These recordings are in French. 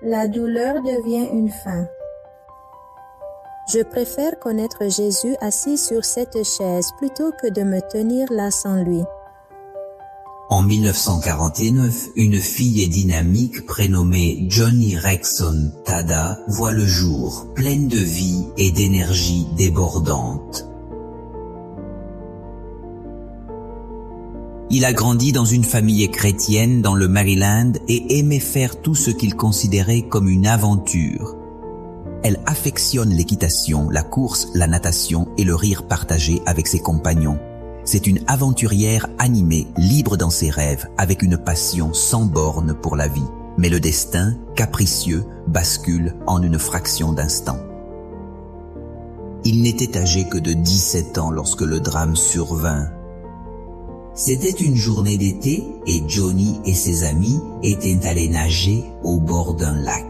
la douleur devient une fin. Je préfère connaître Jésus assis sur cette chaise plutôt que de me tenir là sans lui. En 1949, une fille dynamique prénommée Johnny Rexon Tada voit le jour, pleine de vie et d'énergie débordante. Il a grandi dans une famille chrétienne dans le Maryland et aimait faire tout ce qu'il considérait comme une aventure. Elle affectionne l'équitation, la course, la natation et le rire partagé avec ses compagnons. C'est une aventurière animée, libre dans ses rêves, avec une passion sans borne pour la vie. Mais le destin, capricieux, bascule en une fraction d'instant. Il n'était âgé que de 17 ans lorsque le drame survint. C'était une journée d'été et Johnny et ses amis étaient allés nager au bord d'un lac.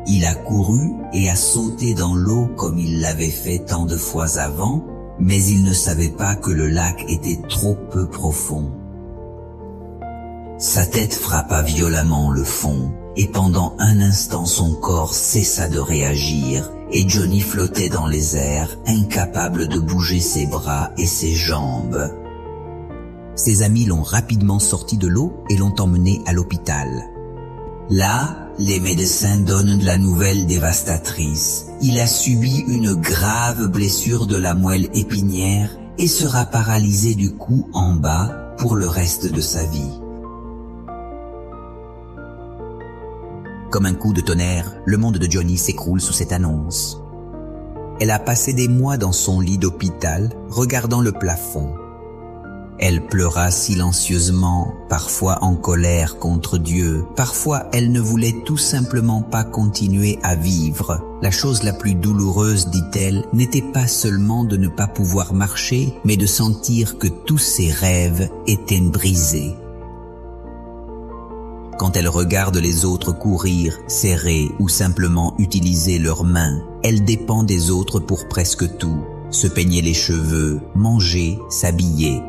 Il a couru et a sauté dans l'eau comme il l'avait fait tant de fois avant, mais il ne savait pas que le lac était trop peu profond. Sa tête frappa violemment le fond, et pendant un instant son corps cessa de réagir, et Johnny flottait dans les airs, incapable de bouger ses bras et ses jambes. Ses amis l'ont rapidement sorti de l'eau et l'ont emmené à l'hôpital. Là, les médecins donnent la nouvelle dévastatrice. Il a subi une grave blessure de la moelle épinière et sera paralysé du cou en bas pour le reste de sa vie. Comme un coup de tonnerre, le monde de Johnny s'écroule sous cette annonce. Elle a passé des mois dans son lit d'hôpital, regardant le plafond. Elle pleura silencieusement, parfois en colère contre Dieu. Parfois, elle ne voulait tout simplement pas continuer à vivre. La chose la plus douloureuse, dit-elle, n'était pas seulement de ne pas pouvoir marcher, mais de sentir que tous ses rêves étaient brisés. Quand elle regarde les autres courir, serrer ou simplement utiliser leurs mains, elle dépend des autres pour presque tout. Se peigner les cheveux, manger, s'habiller.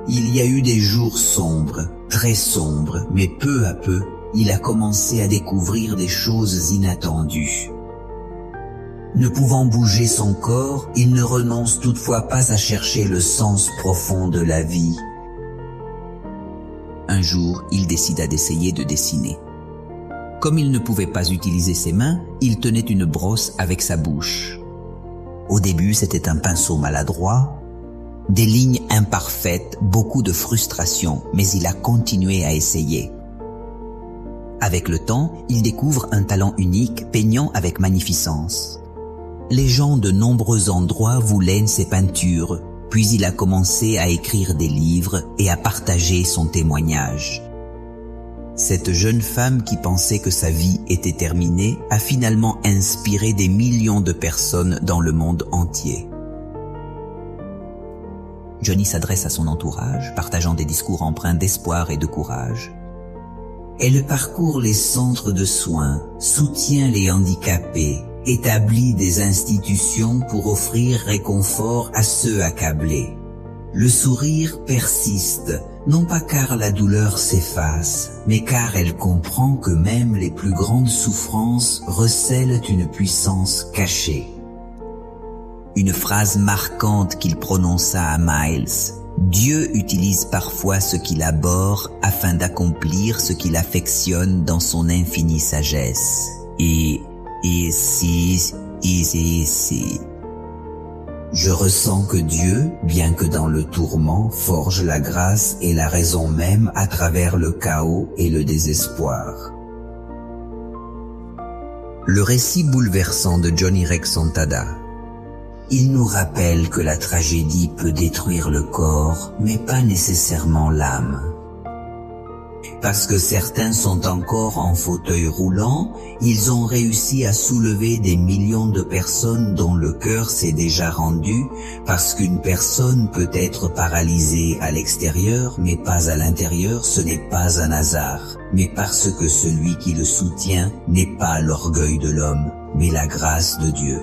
Il y a eu des jours sombres, très sombres, mais peu à peu, il a commencé à découvrir des choses inattendues. Ne pouvant bouger son corps, il ne renonce toutefois pas à chercher le sens profond de la vie. Un jour, il décida d'essayer de dessiner. Comme il ne pouvait pas utiliser ses mains, il tenait une brosse avec sa bouche. Au début, c'était un pinceau maladroit, des lignes imparfaites, beaucoup de frustration, mais il a continué à essayer. Avec le temps, il découvre un talent unique, peignant avec magnificence. Les gens de nombreux endroits voulaient ses peintures, puis il a commencé à écrire des livres et à partager son témoignage. Cette jeune femme qui pensait que sa vie était terminée a finalement inspiré des millions de personnes dans le monde entier. Johnny s'adresse à son entourage, partageant des discours empreints d'espoir et de courage. Elle parcourt les centres de soins, soutient les handicapés, établit des institutions pour offrir réconfort à ceux accablés. Le sourire persiste, non pas car la douleur s'efface, mais car elle comprend que même les plus grandes souffrances recèlent une puissance cachée. Une phrase marquante qu'il prononça à Miles. Dieu utilise parfois ce qu'il abhorre afin d'accomplir ce qu'il affectionne dans son infinie sagesse. Et ici. Je ressens que Dieu, bien que dans le tourment, forge la grâce et la raison même à travers le chaos et le désespoir. Le récit bouleversant de Johnny Rexon Tada. Il nous rappelle que la tragédie peut détruire le corps, mais pas nécessairement l'âme. Parce que certains sont encore en fauteuil roulant, ils ont réussi à soulever des millions de personnes dont le cœur s'est déjà rendu, parce qu'une personne peut être paralysée à l'extérieur, mais pas à l'intérieur, ce n'est pas un hasard, mais parce que celui qui le soutient n'est pas l'orgueil de l'homme, mais la grâce de Dieu.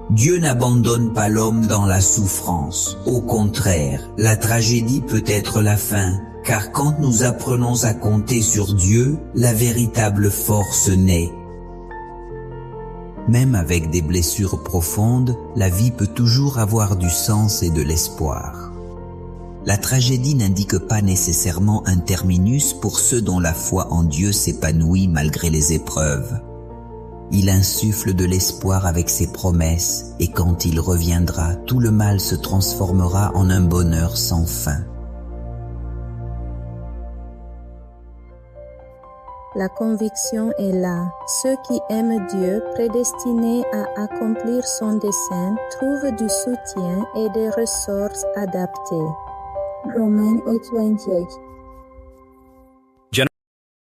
Dieu n'abandonne pas l'homme dans la souffrance. Au contraire, la tragédie peut être la fin, Car quand nous apprenons à compter sur Dieu, la véritable force naît. Même avec des blessures profondes, la vie peut toujours avoir du sens et de l'espoir. La tragédie n'indique pas nécessairement un terminus pour ceux dont la foi en Dieu s'épanouit malgré les épreuves. Il insuffle de l'espoir avec ses promesses, et quand il reviendra, tout le mal se transformera en un bonheur sans fin. La conviction est là. Ceux qui aiment Dieu, prédestinés à accomplir son dessein, trouvent du soutien et des ressources adaptées. Romans 8:28